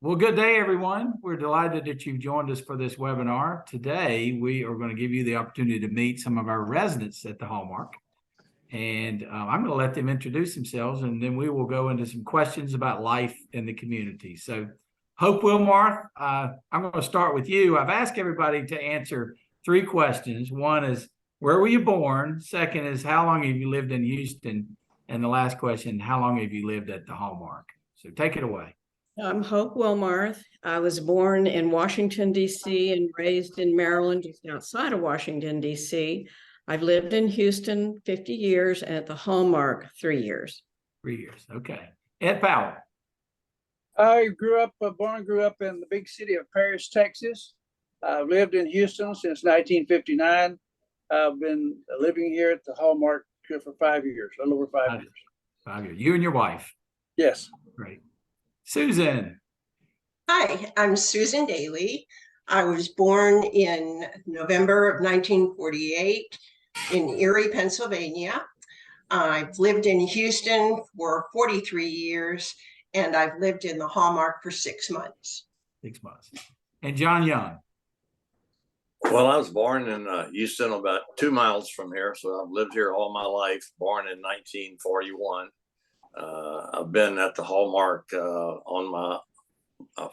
Well, good day, everyone. We're delighted that you've joined us for this webinar. Today, we are going to give you the opportunity to meet some of our residents at the Hallmark. And I'm going to let them introduce themselves, and then we will go into some questions about life in the community. So, Hope Wilmarth, I'm going to start with you. I've asked everybody to answer three questions. One is, where were you born? Second is, how long have you lived in Houston? And the last question, how long have you lived at the Hallmark? So take it away. I'm Hope Wilmarth. I was born in Washington, D.C. and raised in Maryland, just outside of Washington, D.C. I've lived in Houston 50 years and at the Hallmark 3 years. 3 years. Okay. Ed Powell. I grew up in the big city of Paris, Texas. I've lived in Houston since 1959. I've been living here at the Hallmark for 5 years, a little over 5 years. 5 years. You and your wife. Yes. Great. Susan. Hi, I'm Susan Daly. I was born in November of 1948 in Erie, Pennsylvania. I've lived in Houston for 43 years, and I've lived in the Hallmark for 6 months. 6 months. And John Young. Well, I was born in Houston, about 2 miles from here, so I've lived here all my life. Born in 1941. I've been at the Hallmark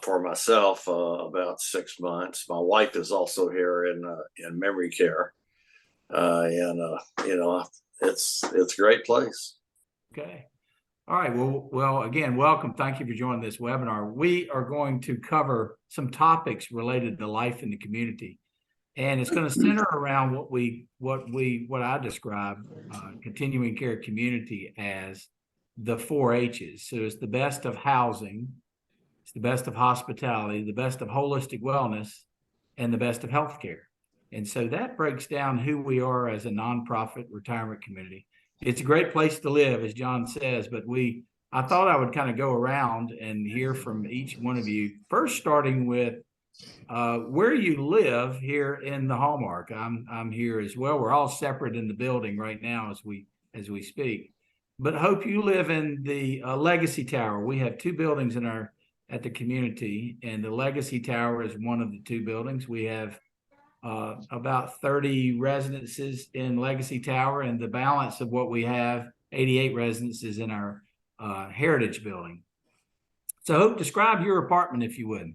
for myself about 6 months. My wife is also here in memory care, it's a great place. Okay. All right. Well, again, welcome. Thank you for joining this webinar. We are going to cover some topics related to life in the community, and it's going to center around what I describe continuing care community as the 4 H's. So it's the best of housing, it's the best of hospitality, the best of holistic wellness, and the best of healthcare. And so that breaks down who we are as a nonprofit retirement community. It's a great place to live, as John says, but I thought I would kind of go around and hear from each one of you. First, starting with where you live here in the Hallmark. I'm here as well. We're all separate in the building right now as we speak. But Hope, you live in the Legacy Tower. We have 2 buildings at the community, and the Legacy Tower is one of the 2 buildings. We have about 30 residences in Legacy Tower, and the balance of what we have, 88 residences in our Heritage Building. So Hope, describe your apartment, if you would.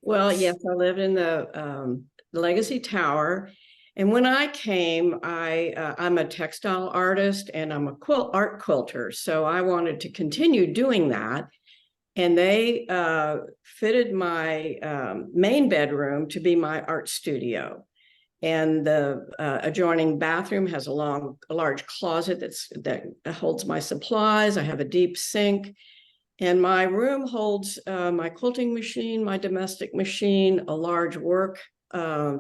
Well, yes, I live in the Legacy Tower. And when I came, I'm a textile artist and I'm a art quilter. So I wanted to continue doing that. And they fitted my main bedroom to be my art studio. And the adjoining bathroom has a large closet that holds my supplies. I have a deep sink. And my room holds my quilting machine, my domestic machine, a large work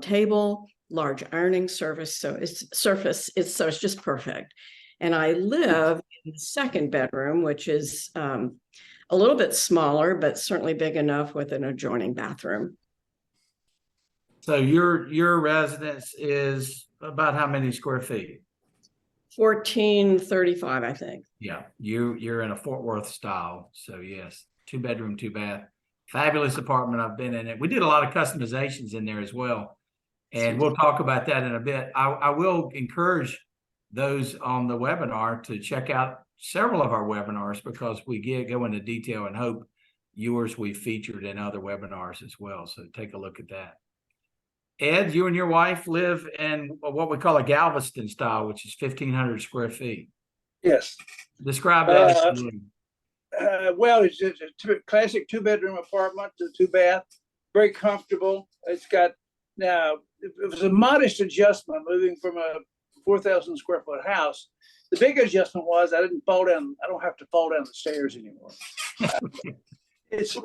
table, large ironing surface. So it's just perfect. And I live in the second bedroom, which is a little bit smaller, but certainly big enough with an adjoining bathroom. So your residence is about how many square feet? 1435, I think. Yeah, you're in a Fort Worth style. So yes, 2 bedroom, 2 bath, fabulous apartment. I've been in it. We did a lot of customizations in there as well, and we'll talk about that in a bit. I will encourage those on the webinar to check out several of our webinars, because we go into detail, and Hope, yours we've featured in other webinars as well. So take a look at that. Ed, you and your wife live in what we call a Galveston style, which is 1,500 square feet. Yes. Describe that. Well, it's just a classic 2-bedroom apartment, 2 bath, very comfortable. It's got, now, it was a modest adjustment moving from a 4,000 square foot house. The big adjustment was I don't have to fall down the stairs anymore. That's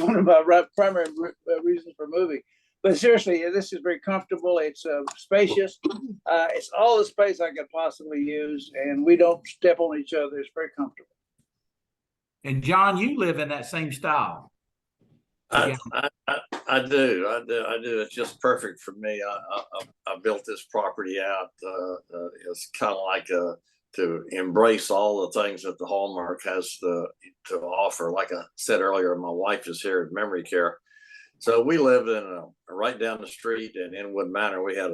one of my primary reasons for moving. But seriously, this is very comfortable. It's spacious. It's all the space I could possibly use, and we don't step on each other. It's very comfortable. And John, you live in that same style. I do. It's just perfect for me. I built this property out. It's kind of like a to embrace all the things that the Hallmark has to offer. Like I said earlier, my wife is here at memory care. So we lived in right down the street in Inwood Manor. We had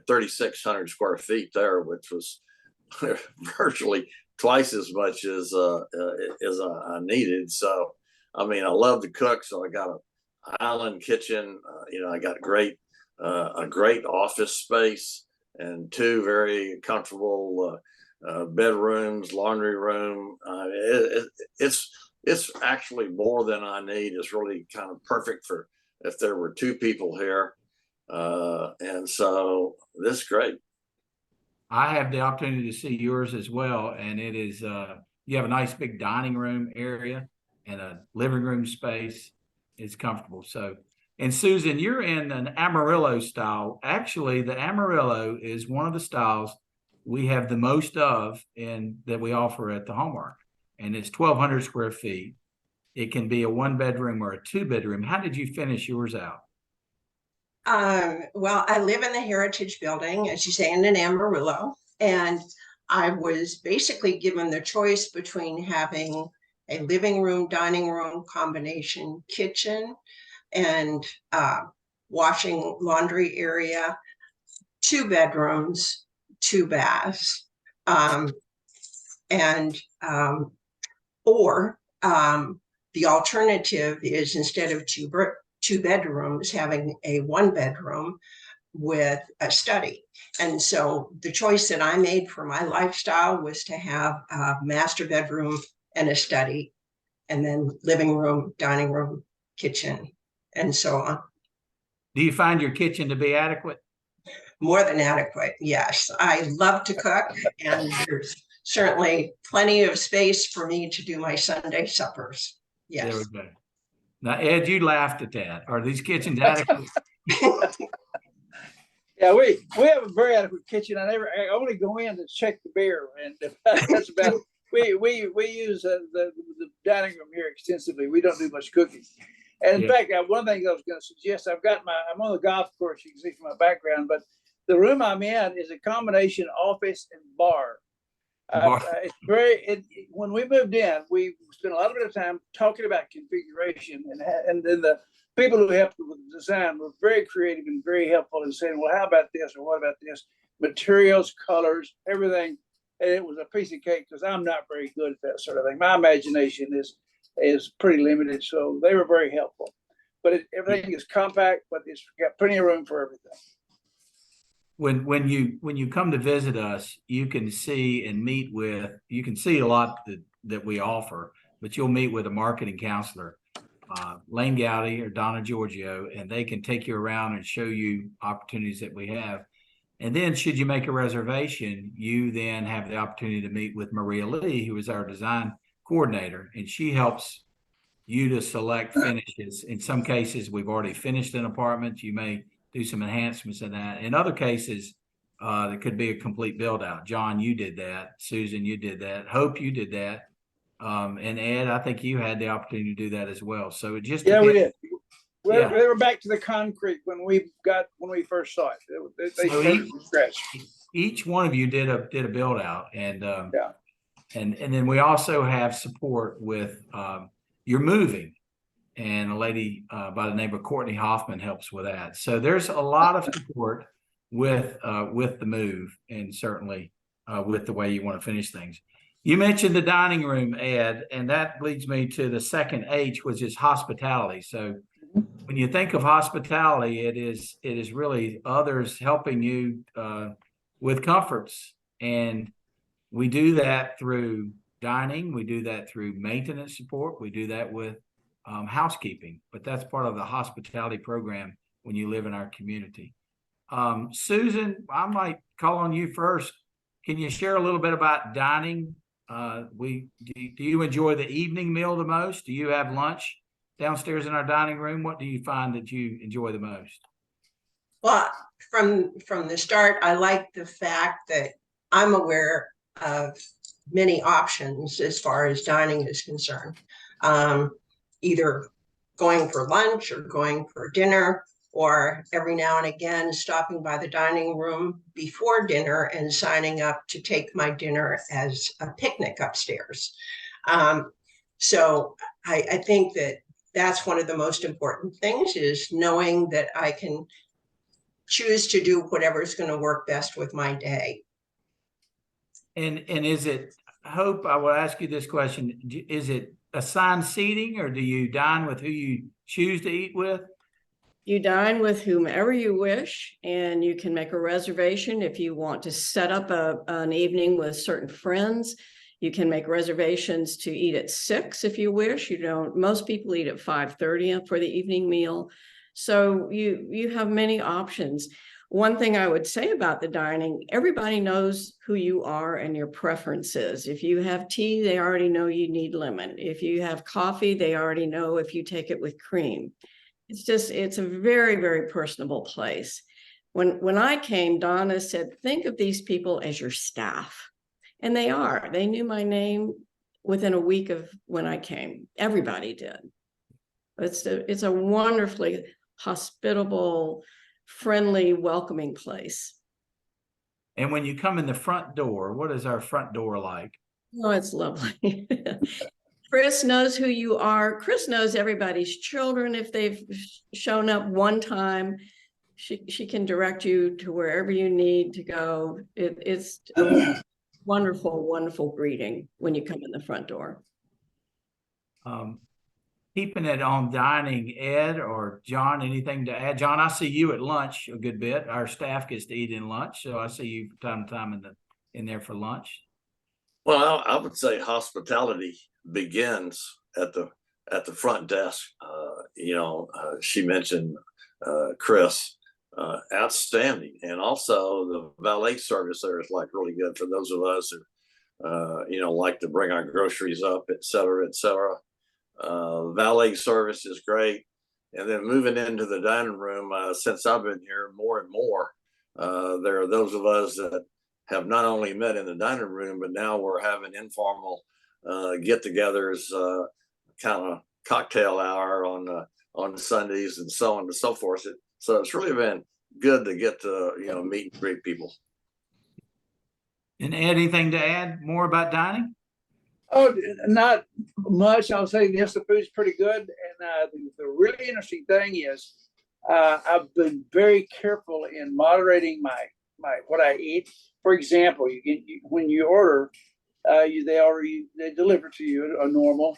3,600 square feet there, which was virtually twice as much as I needed. So, I mean, I love to cook, so I got an island kitchen. I got a great office space and two very comfortable bedrooms, laundry room. It's actually more than I need. It's really kind of perfect for if there were two people here. And so this is great. I have the opportunity to see yours as well. And it is, you have a nice big dining room area and a living room space. It's comfortable. So, and Susan, you're in an Amarillo style. Actually, the Amarillo is one of the styles we have the most of that we offer at the Hallmark. And it's 1,200 square feet. It can be a 1-bedroom or a 2-bedroom. How did you finish yours out? Well, I live in the Heritage Building, as you say, in Amarillo, and I was basically given the choice between having a living room, dining room combination kitchen and washing laundry area, 2 bedrooms, 2 baths, or the alternative is instead of 2 bedrooms, having a 1-bedroom with a study. And so the choice that I made for my lifestyle was to have a master bedroom and a study, and then living room, dining room, kitchen, and so on. Do you find your kitchen to be adequate? More than adequate, yes. I love to cook, and there's certainly plenty of space for me to do my Sunday suppers. Yes. There we go. Now, Ed, you laughed at that. Are these kitchens adequate? Yeah, we have a very adequate kitchen. I only go in to check the beer, and that's about it. We use the dining room here extensively. We don't do much cooking. And in fact, one thing I was going to suggest, I'm on the golf course, you can see from my background, but the room I'm in is a combination office and bar. When we moved in, we spent a lot of time talking about configuration, and then the people who helped with the design were very creative and very helpful in saying, well, how about this, or what about this? Materials, colors, everything. And it was a piece of cake, because I'm not very good at that sort of thing. My imagination is pretty limited, so they were very helpful. But everything is compact, but it's got plenty of room for everything. When you come to visit us, you can see a lot that we offer, but you'll meet with a marketing counselor, Lane Gowdy or Donna Giorgio, and they can take you around and show you opportunities that we have. And then should you make a reservation, you then have the opportunity to meet with Maria Lee, who is our design coordinator, and she helps you to select finishes. In some cases, we've already finished an apartment. You may do some enhancements in that. In other cases, there could be a complete build out. John, you did that. Susan, you did that. Hope, you did that. And Ed, I think you had the opportunity to do that as well. So it just we did. Yeah. They were back to the concrete when we first saw it. They started from scratch. Each one of you did a build out, and then we also have support with your moving. And a lady by the name of Courtney Hoffman helps with that. So there's a lot of support with the move, and certainly with the way you want to finish things. You mentioned the dining room, Ed, and that leads me to the second H, which is hospitality. So when you think of hospitality, it is really others helping you with comforts, and we do that through dining. We do that through maintenance support. We do that with housekeeping, but that's part of the hospitality program when you live in our community. Susan, I might call on you first. Can you share a little bit about dining? Do you enjoy the evening meal the most? Do you have lunch downstairs in our dining room? What do you find that you enjoy the most? Well, from the start, I like the fact that I'm aware of many options as far as dining is concerned. Either going for lunch or going for dinner, or every now and again stopping by the dining room before dinner and signing up to take my dinner as a picnic upstairs. So I think that that's one of the most important things, is knowing that I can choose to do whatever is going to work best with my day. And is it, Hope, I will ask you this question. Is it assigned seating, or do you dine with who you choose to eat with? You dine with whomever you wish, and you can make a reservation if you want to set up an evening with certain friends. You can make reservations to eat at 6 if you wish. Most people eat at 5:30 for the evening meal. So you have many options. One thing I would say about the dining, everybody knows who you are and your preferences. If you have tea, they already know you need lemon. If you have coffee, they already know if you take it with cream. It's a very, very personable place. When I came, Donna said, think of these people as your staff. And they are. They knew my name within a week of when I came. Everybody did. It's a wonderfully hospitable, friendly, welcoming place. And when you come in the front door, what is our front door like? Oh, it's lovely. Chris knows who you are. Chris knows everybody's children. If they've shown up one time, she can direct you to wherever you need to go. It's a wonderful, wonderful greeting when you come in the front door. Keeping it on dining, Ed or John, anything to add? John, I see you at lunch a good bit. Our staff gets to eat in lunch, so I see you from time to time in there for lunch. Well, I would say hospitality begins at the front desk. She mentioned Chris, outstanding, and also the valet service there is like really good for those of us who like to bring our groceries up, et cetera, et cetera. Valet service is great. And then moving into the dining room, since I've been here more and more, there are those of us that have not only met in the dining room, but now we're having informal get-togethers, kind of cocktail hour on Sundays and so on and so forth. So it's really been good to get to meet and greet people. And Ed, anything to add more about dining? Oh, not much. I'll say yes, the food's pretty good. And the really interesting thing is I've been very careful in moderating my what I eat. For example, when you order, they deliver to you a normal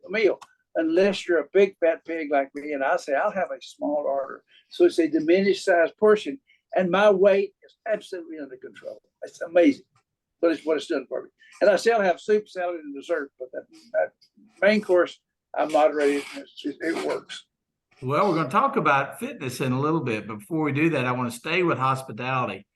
meal, unless you're a big fat pig like me, and I say I'll have a small order. So it's a diminished size portion, and my weight is absolutely under control. It's amazing, but it's what it's done for me. And I say I'll have soup, salad, and dessert, but that main course I moderate it. It works. Well, we're going to talk about fitness in a little bit, but before we do that, I want to stay with hospitality.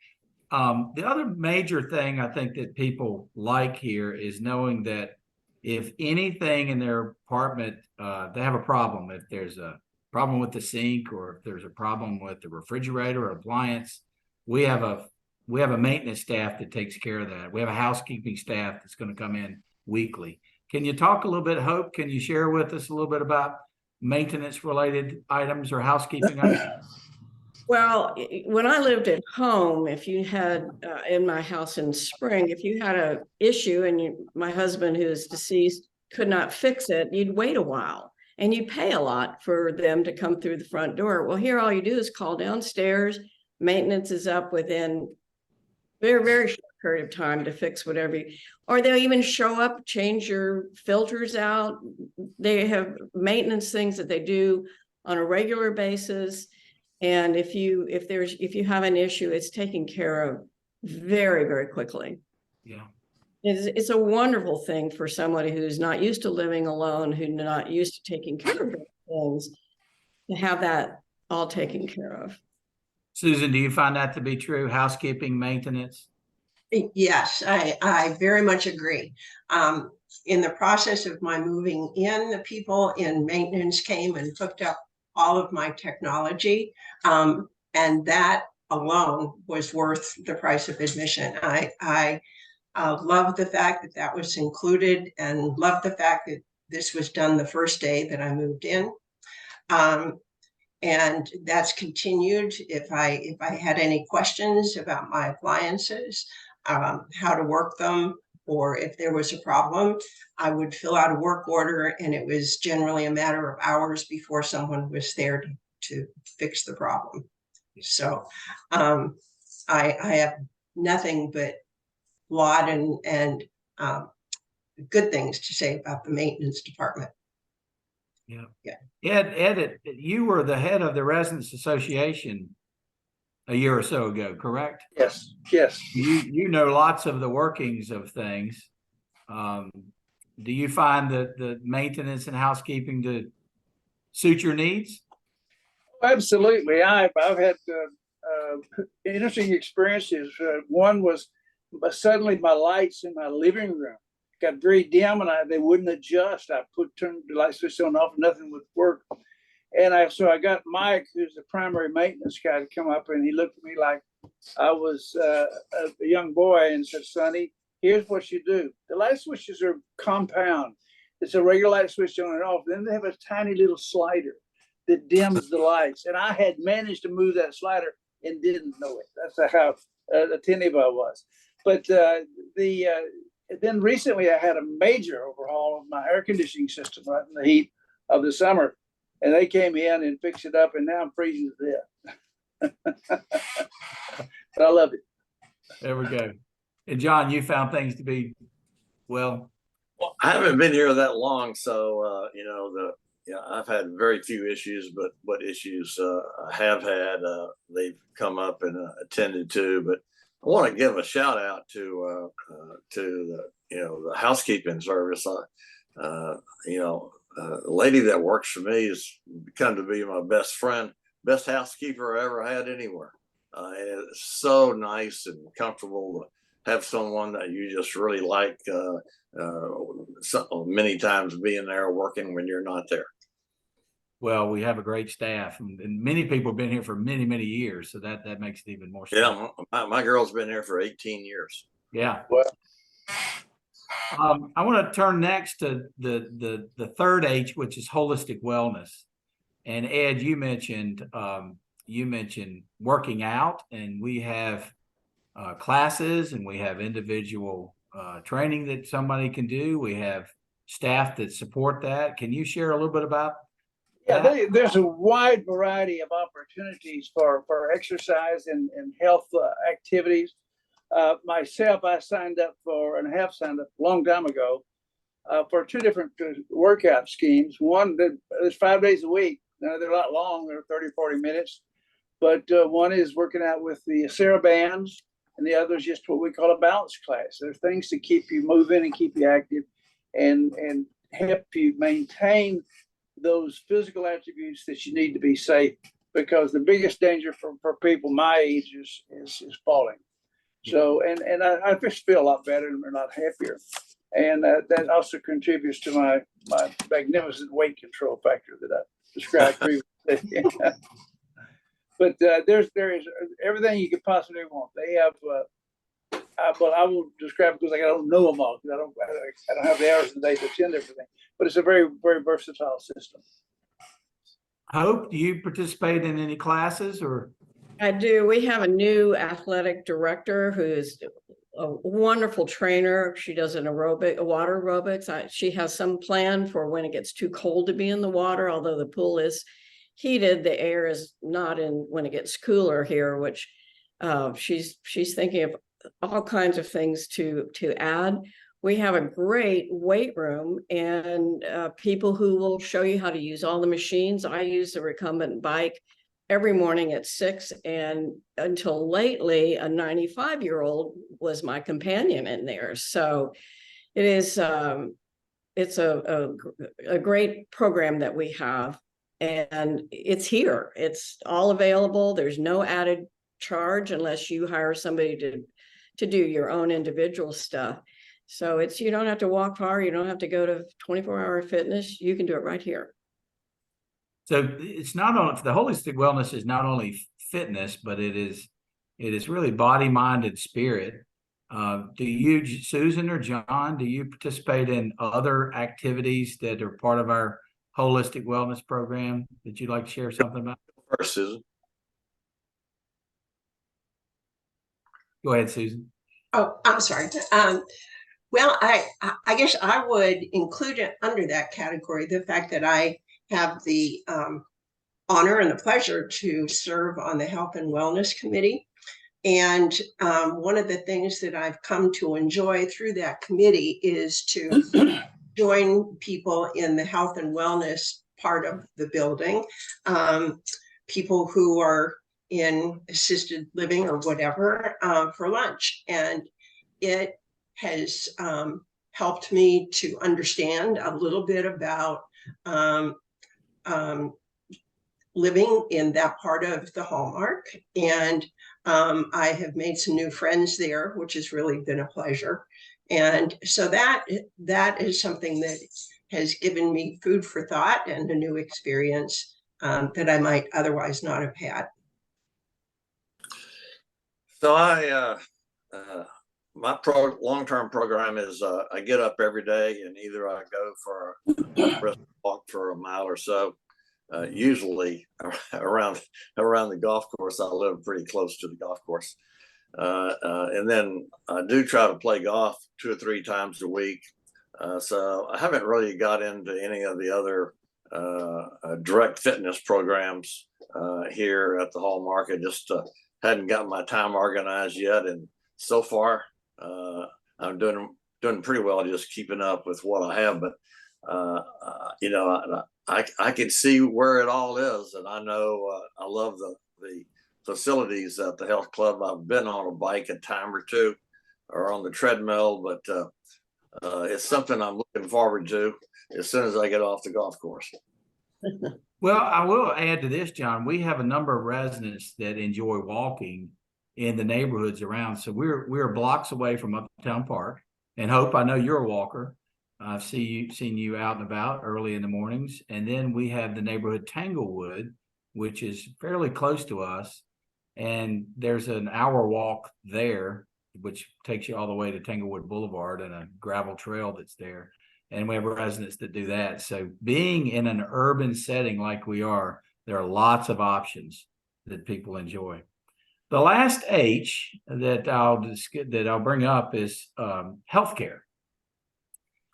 The other major thing I think that people like here is knowing that if anything in their apartment, they have a problem. If there's a problem with the sink, or if there's a problem with the refrigerator or appliance, we have a maintenance staff that takes care of that. We have a housekeeping staff that's going to come in weekly. Can you talk a little bit, Hope? Can you share with us a little bit about maintenance related items or housekeeping items? Well, when I lived at home, if you had in my house in Spring, if you had an issue and my husband, who is deceased, could not fix it, you'd wait a while and you'd pay a lot for them to come through the front door. Well, here all you do is call downstairs. Maintenance is up within very, very short period of time to fix whatever or they'll even show up, change your filters out. They have maintenance things that they do on a regular basis. And if you have an issue, it's taken care of very, very quickly. Yeah. It's a wonderful thing for somebody who's not used to living alone, who's not used to taking care of things, to have that all taken care of. Susan, do you find that to be true? Housekeeping, maintenance? Yes, I very much agree. In the process of my moving in, the people in maintenance came and hooked up all of my technology, and that alone was worth the price of admission. I love the fact that that was included, and love the fact that this was done the first day that I moved in. And that's continued. If I had any questions about my appliances, how to work them, or if there was a problem, I would fill out a work order, and it was generally a matter of hours before someone was there to fix the problem. So I have nothing but laud and good things to say about the maintenance department. Yeah. Yeah. Ed, you were the head of the Residents Association a year or so ago, correct? Yes, yes. You know lots of the workings of things. Do you find that the maintenance and housekeeping to suit your needs? Absolutely. I've had interesting experiences. One was suddenly my lights in my living room got very dim, and they wouldn't adjust. I turned the light switch on and off, nothing would work. And I got Mike, who's the primary maintenance guy, to come up, and he looked at me like I was a young boy and said, "Sonny, here's what you do. The light switches are compound. It's a regular light switch on and off. Then they have a tiny little slider that dims the lights." And I had managed to move that slider and didn't know it. That's how attentive I was. But then recently I had a major overhaul of my air conditioning system right in the heat of the summer. And they came in and fixed it up, and now I'm freezing to death. But I love it. There we go. And John, you found things to be, well, I haven't been here that long, so I've had very few issues, but what issues I have had, they've come up and attended to. But I want to give a shout out to the housekeeping service. The lady that works for me has become to be my best friend, best housekeeper I ever had anywhere. And it's so nice and comfortable to have someone that you just really like. Many times being there working when you're not there. well, we have a great staff, and many people have been here for many, many years, so that makes it even more special. Yeah, my girl's been here for 18 years. Yeah. Well, I want to turn next to the third H, which is holistic wellness. And Ed, you mentioned working out, and we have classes, and we have individual training that somebody can do. We have staff that support that. Can you share a little bit about that? there's a wide variety of opportunities for exercise and health activities. Myself, I signed up have signed up a long time ago for two different workout schemes. One that is 5 days a week. Now, they're not long, they're 30, 40 minutes. But one is working out with the Sarah bands, and the other is just what we call a balance class. There's things to keep you moving and keep you active and help you maintain those physical attributes that you need to be safe, because the biggest danger for people my age is falling. So, and I just feel a lot better and a lot happier. And that also contributes to my magnificent weight control factor that I described previously. But there is everything you could possibly want. They have, but I won't describe it because I don't know them all. Because I don't have the hours in the day to attend everything. But it's a very, very versatile system. Hope, do you participate in any classes or? I do. We have a new athletic director who's a wonderful trainer. She does water aerobics. She has some plan for when it gets too cold to be in the water, although the pool is heated, the air is not in when it gets cooler here, which she's thinking of all kinds of things to add. We have a great weight room and people who will show you how to use all the machines. I use the recumbent bike every morning at 6, and until lately, a 95-year-old was my companion in there. So it is it's a great program that we have, and it's here. It's all available. There's no added charge unless you hire somebody to do your own individual stuff. So you don't have to walk far. You don't have to go to 24-hour fitness. You can do it right here. So it's not only, the holistic wellness is not only fitness, but it is really body, mind, and spirit. Do you, Susan or John, do you participate in other activities that are part of our holistic wellness program that you'd like to share something about? first, Susan. Go ahead, Susan. Oh, I'm sorry. Well, I guess I would include it under that category, the fact that I have the honor and the pleasure to serve on the Health and Wellness Committee. And one of the things that I've come to enjoy through that committee is to join people in the health and wellness part of the building, people who are in assisted living or whatever for lunch. And it has helped me to understand a little bit about living in that part of the Hallmark. And I have made some new friends there, which has really been a pleasure. And so that is something that has given me food for thought and a new experience that I might otherwise not have had. So my long-term program is I get up every day and either I go for a brisk walk for a mile or so, usually around the golf course. I live pretty close to the golf course. And then I do try to play golf 2 or 3 times a week. So I haven't really got into any of the other direct fitness programs here at the Hallmark. I just hadn't gotten my time organized yet. And so far, I'm doing pretty well, just keeping up with what I have. But, you know, I can see where it all is. And I know I love the facilities at the health club. I've been on a bike a time or two or on the treadmill, but it's something I'm looking forward to as soon as I get off the golf course. Well, I will add to this, John. We have a number of residents that enjoy walking in the neighborhoods around. So we're blocks away from Uptown Park. And Hope, I know you're a walker. I've seen you out and about early in the mornings. And then we have the neighborhood Tanglewood, which is fairly close to us. And there's an hour walk there, which takes you all the way to Tanglewood Boulevard and a gravel trail that's there. And we have residents that do that. So being in an urban setting like we are, there are lots of options that people enjoy. The last H that I'll bring up is healthcare.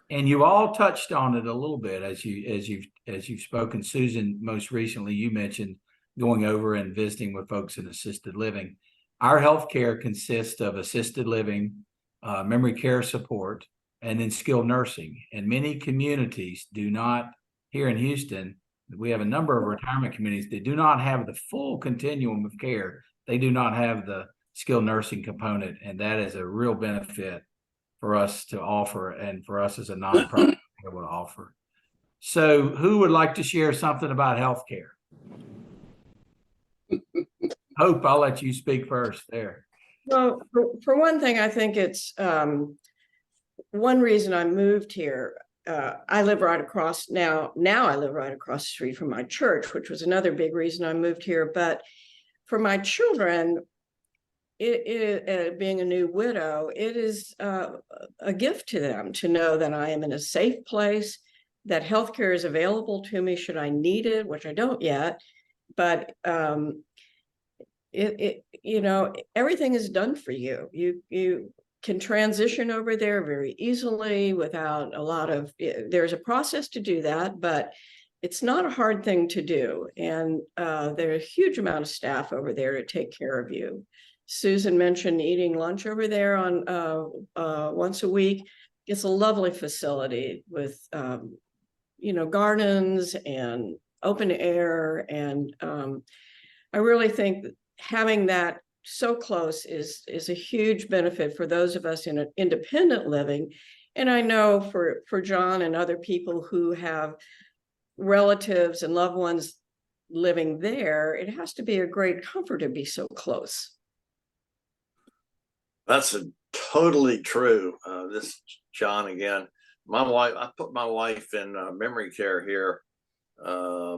And you all touched on it a little bit as you've spoken. Susan, most recently, you mentioned going over and visiting with folks in assisted living. Our healthcare consists of assisted living, memory care support, and then skilled nursing. And many communities do not, here in Houston, we have a number of retirement communities that do not have the full continuum of care. They do not have the skilled nursing component, and that is a real benefit for us to offer and for us as a nonprofit to be able to offer. So who would like to share something about healthcare? Hope, I'll let you speak first there. Well, for one thing, I think it's one reason I moved here. I live right across now I live right across the street from my church, which was another big reason I moved here. But for my children, being a new widow, it is a gift to them to know that I am in a safe place, that healthcare is available to me should I need it, which I don't yet. But you know, everything is done for you. You can transition over there very easily without a lot of, there's a process to do that, but it's not a hard thing to do. And there's a huge amount of staff over there to take care of you. Susan mentioned eating lunch over there on once a week. It's a lovely facility with, you know, gardens and open air. And I really think that having that so close is a huge benefit for those of us in an independent living. And I know for John and other people who have relatives and loved ones living there, it has to be a great comfort to be so close. That's totally true. This is John again. I put my wife in memory care here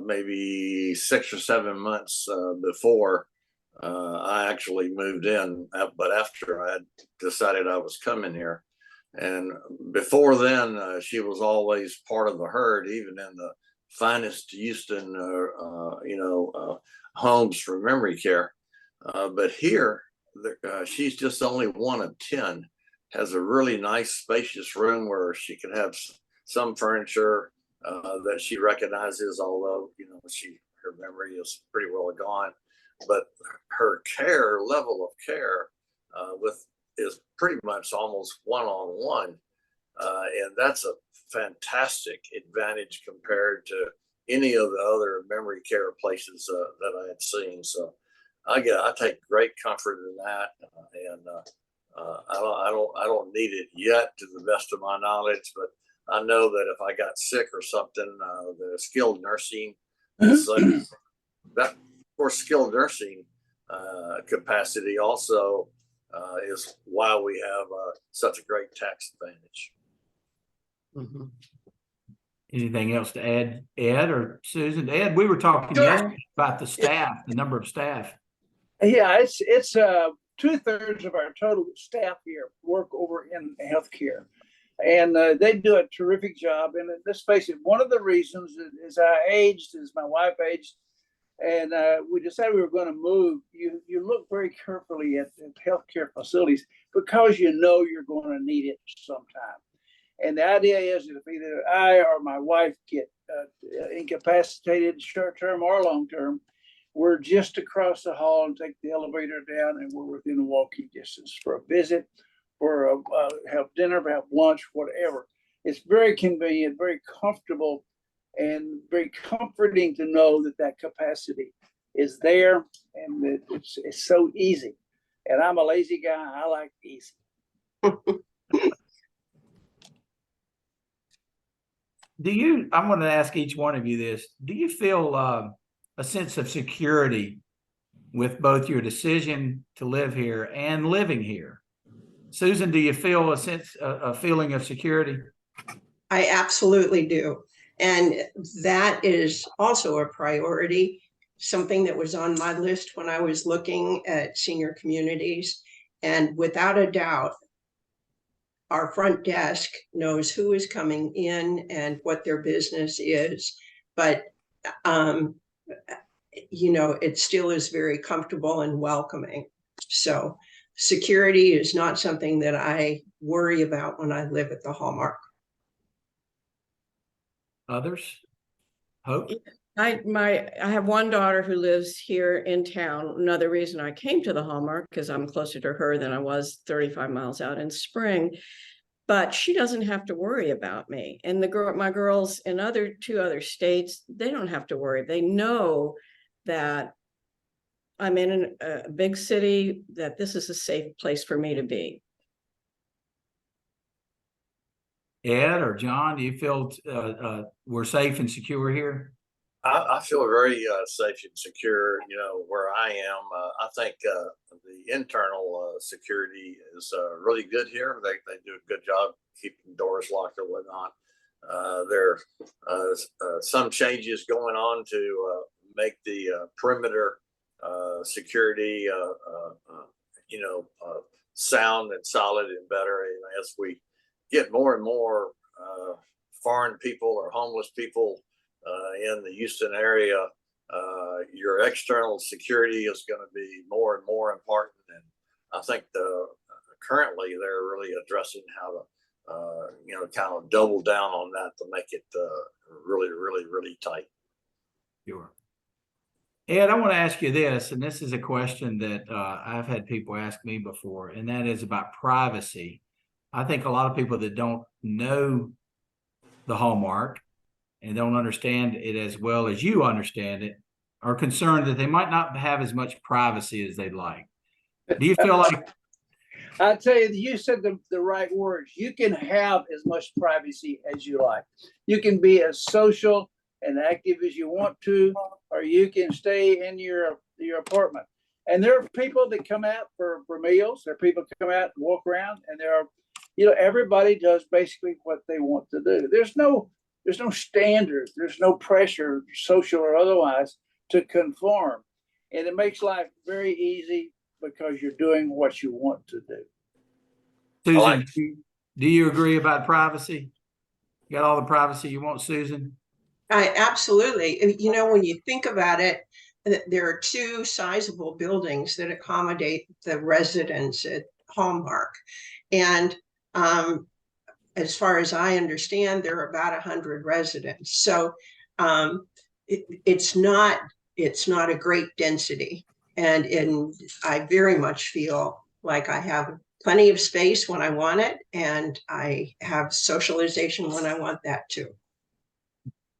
maybe 6 or 7 months before I actually moved in, but after I had decided I was coming here. And before then, she was always part of the herd, even in finest Houston, homes for memory care. But here, she's just only one of 10. Has a really nice, spacious room where she can have some furniture that she recognizes, although her memory is pretty well gone. But her level of care is pretty much almost one-on-one, and that's a fantastic advantage compared to any of the other memory care places that I had seen. So I take great comfort in that, and I don't need it yet, to the best of my knowledge, but I know that if I got sick or something, the skilled nursing is that. Of course, skilled nursing capacity also is why we have such a great tax advantage. Mm-hmm. Anything else to add, Ed or Susan? Ed, we were talking yesterday about the staff, the number of staff. Yeah, it's 2/3 of our total staff here work over in healthcare, and they do a terrific job. And let's face it, one of the reasons is I aged, as my wife aged, and we decided we were going to move. You look very carefully at healthcare facilities because you know you're going to need it sometime. And the idea is that if either I or my wife get incapacitated, short-term or long-term, we're just across the hall and take the elevator down, and we're within walking distance for a visit, for have dinner, have lunch, whatever. It's very convenient, very comfortable, and very comforting to know that capacity is there, and that it's so easy. And I'm a lazy guy. I like easy. I'm going to ask each one of you this. Do you feel a sense of security with both your decision to live here and living here? Susan, do you feel a feeling of security? I absolutely do. And that is also a priority, something that was on my list when I was looking at senior communities. And without a doubt, our front desk knows who is coming in and what their business is. But, it still is very comfortable and welcoming. So security is not something that I worry about when I live at the Hallmark. Others? Hope? I have one daughter who lives here in town. Another reason I came to the Hallmark, because I'm closer to her than I was 35 miles out in Spring. But she doesn't have to worry about me. And my girls in two other states, they don't have to worry. They know that I'm in a big city, that this is a safe place for me to be. Ed or John, do you feel we're safe and secure here? I feel very safe and secure, where I am. I think the internal security is really good here. They do a good job keeping doors locked or whatnot. There are some changes going on to make the perimeter security, sound and solid and better. And as we get more and more foreign people or homeless people in the Houston area, your external security is going to be more and more important. And I think currently they're really addressing how to, kind of double down on that to make it really, really, really tight. Sure. Ed, I want to ask you this, and this is a question that I've had people ask me before, and that is about privacy. I think a lot of people that don't know the Hallmark and don't understand it as well as you understand it are concerned that they might not have as much privacy as they'd like. Do you feel like... I tell you said the right words. You can have as much privacy as you like. You can be as social and active as you want to, or you can stay in your apartment. And there are people that come out for meals. There are people that come out and walk around, and there are, everybody does basically what they want to do. There's no standard. There's no pressure, social or otherwise, to conform. And it makes life very easy because you're doing what you want to do. Susan, do you agree about privacy? You got all the privacy you want, Susan? I absolutely. You know, when you think about it, there are two sizable buildings that accommodate the residents at Hallmark. And as far as I understand, there are about 100 residents. So it's not a great density. And I very much feel like I have plenty of space when I want it, and I have socialization when I want that too.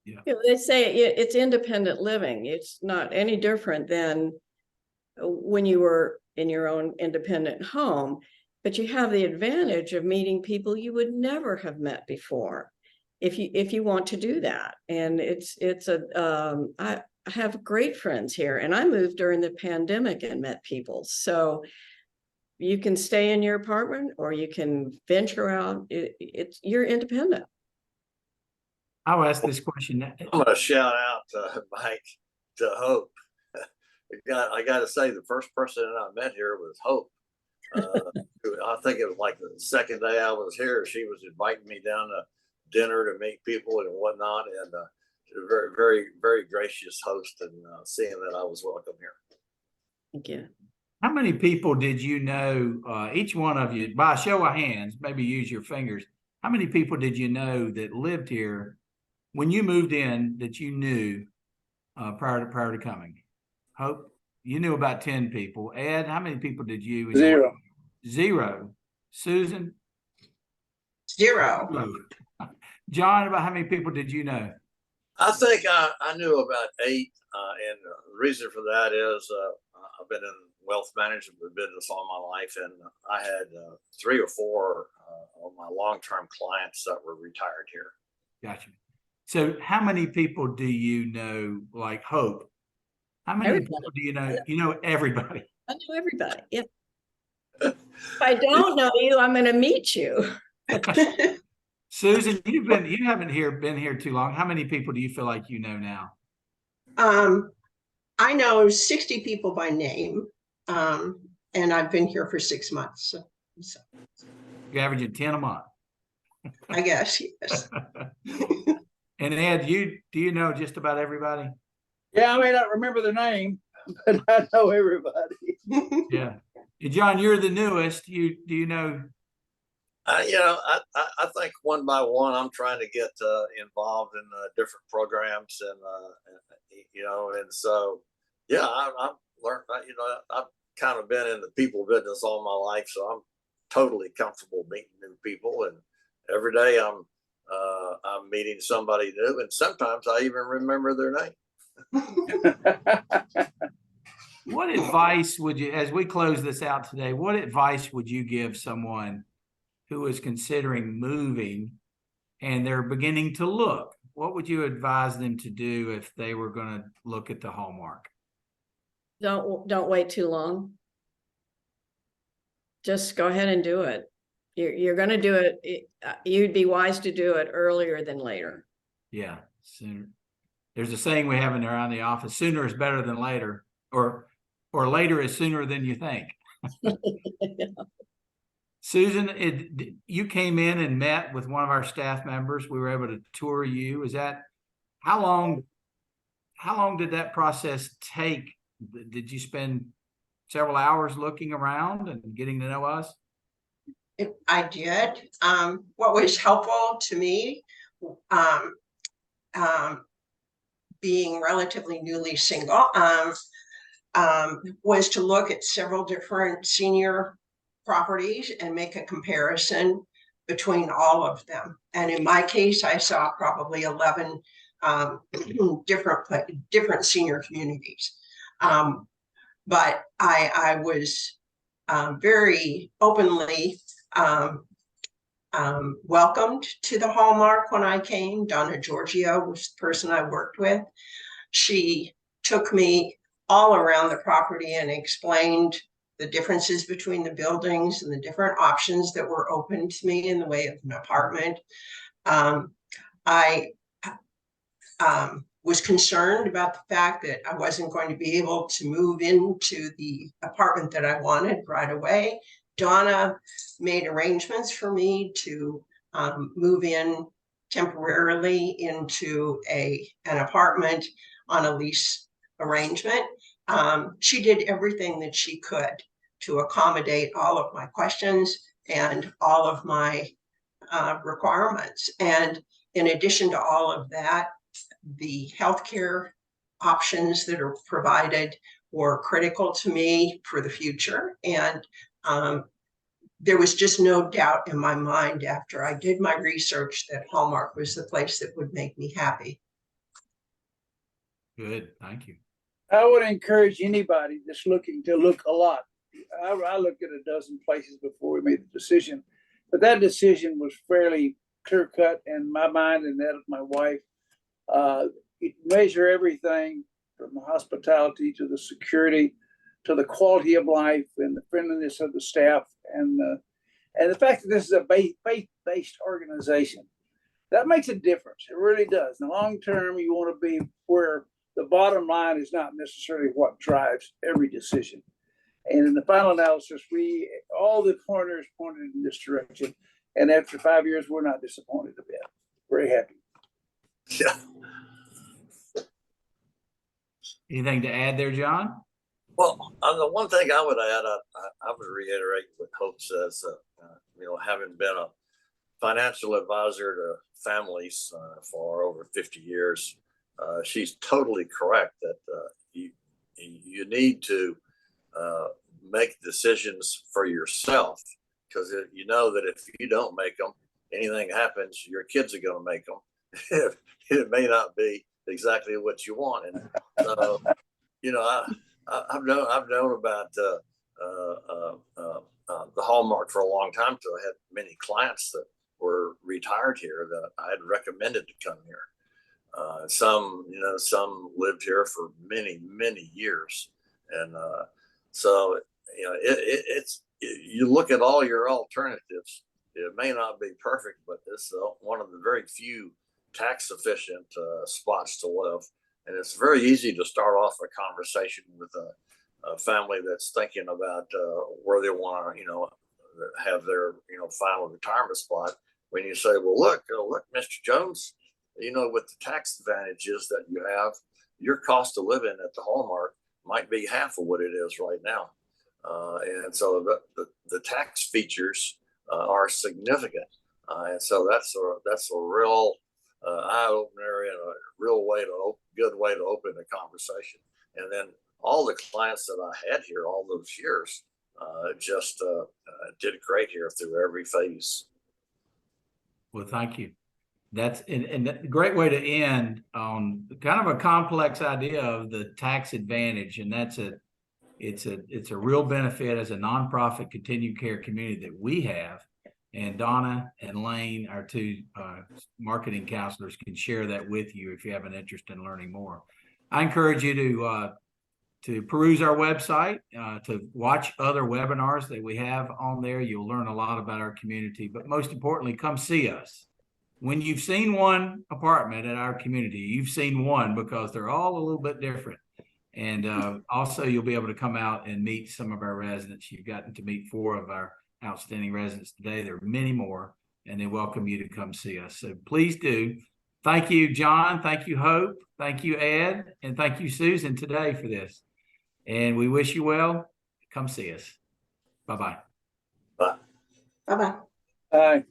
You know, they say it's independent living. It's not any different than when you were in your own independent home, but you have the advantage of meeting people you would never have met before if you want to do that. And I have great friends here, and I moved during the pandemic and met people. So you can stay in your apartment or you can venture out. You're independent. I'll ask this question. I'm going to shout out to Mike, to Hope. I got to say, the first person that I met here was Hope. I think it was like the second day I was here, she was inviting me down to dinner to meet people and whatnot. And a very, very, very gracious host, and seeing that I was welcome here. Thank you. How many people did you know, each one of you, by a show of hands, maybe use your fingers, how many people did you know that lived here when you moved in that you knew prior to coming? Hope, you knew about 10 people. Ed, how many people did you? Zero. Zero. Susan? Zero. John, about how many people did you know? I think I knew about 8, and the reason for that is I've been in wealth management business all my life, and I had 3 or 4 of my long-term clients that were retired here. Gotcha. So how many people do you know, like Hope? How many people do you know? You know everybody. I know everybody. Yeah. If I don't know you, I'm going to meet you. Susan, you haven't been here too long. How many people do you feel like you know now? I know 60 people by name, and I've been here for 6 months. So. You're averaging 10 a month. I guess, yes. And Ed, do you know just about everybody? Yeah, I may not remember the name, but I know everybody. Yeah. And John, you're the newest. Do you know? You know, I think one by one, I'm trying to get involved in different programs, and you know, and so yeah, I've learned. You know, I've kind of been in the people business all my life, so I'm totally comfortable meeting new people, and every day I'm meeting somebody new, and sometimes I even remember their name. What advice would you, as we close this out today, what advice would you give someone who is considering moving and they're beginning to look? What would you advise them to do if they were going to look at the Hallmark? Don't wait too long. Just go ahead and do it. You're going to do it. You'd be wise to do it earlier than later. Yeah, sooner. There's a saying we have in around the office: sooner is better than later, or later is sooner than you think. Susan, you came in and met with one of our staff members. We were able to tour you. Is that how long did that process take? Did you spend several hours looking around and getting to know us? I did. What was helpful to me, being relatively newly single, was to look at several different senior properties and make a comparison between all of them. And in my case, I saw probably 11 different senior communities. But I was very openly welcomed to the Hallmark when I came. Donna Giorgio was the person I worked with. She took me all around the property and explained the differences between the buildings and the different options that were open to me in the way of an apartment. I was concerned about the fact that I wasn't going to be able to move into the apartment that I wanted right away. Donna made arrangements for me to move in temporarily into an apartment on a lease arrangement. She did everything that she could to accommodate all of my questions and all of my requirements. And in addition to all of that, the healthcare options that are provided were critical to me for the future. And there was just no doubt in my mind after I did my research that Hallmark was the place that would make me happy. Good, thank you. I would encourage anybody that's looking to look a lot. I looked at a dozen places before we made the decision, but that decision was fairly clear cut in my mind and that of my wife. You measure everything from the hospitality to the security to the quality of life and the friendliness of the staff and the fact that this is a faith-based organization. That makes a difference. It really does. In the long term, you want to be where the bottom line is not necessarily what drives every decision. And in the final analysis, all the pointers pointed in this direction. And after 5 years, we're not disappointed a bit. Very happy. Yeah. Anything to add there, John? Well, the one thing I would add, I would reiterate what Hope says. Having been a financial advisor to families for over 50 years, she's totally correct that you need to make decisions for yourself, because you know that if you don't make them, anything happens, your kids are going to make them. It may not be exactly what you want, and I've known about the Hallmark for a long time. So I had many clients that were retired here that I had recommended to come here. Some lived here for many, many years, and it's you look at all your alternatives. It may not be perfect, but it's one of the very few tax efficient spots to live. And it's very easy to start off a conversation with a family that's thinking about where they want to, have their, final retirement spot. When you say, well, look, Mr. Jones, with the tax advantages that you have, your cost of living at the Hallmark might be half of what it is right now. And so the tax features are significant. And so that's a real eye opener and a real good way to open the conversation. And then all the clients that I had here all those years just did great here through every phase. Well, thank you. That's and a great way to end on kind of a complex idea of the tax advantage, and it's a real benefit as a nonprofit continued care community that we have. And Donna and Lane, our two marketing counselors, can share that with you if you have an interest in learning more. I encourage you to peruse our website, to watch other webinars that we have on there. You'll learn a lot about our community, but most importantly, come see us. When you've seen one apartment at our community, you've seen one because they're all a little bit different. And also, you'll be able to come out and meet some of our residents. You've gotten to meet 4 of our outstanding residents today. There are many more, and they welcome you to come see us. So please do. Thank you, John. Thank you, Hope. Thank you, Ed. And thank you, Susan, today for this. And we wish you well. Come see us. Bye-bye. Bye. Bye-bye. Bye.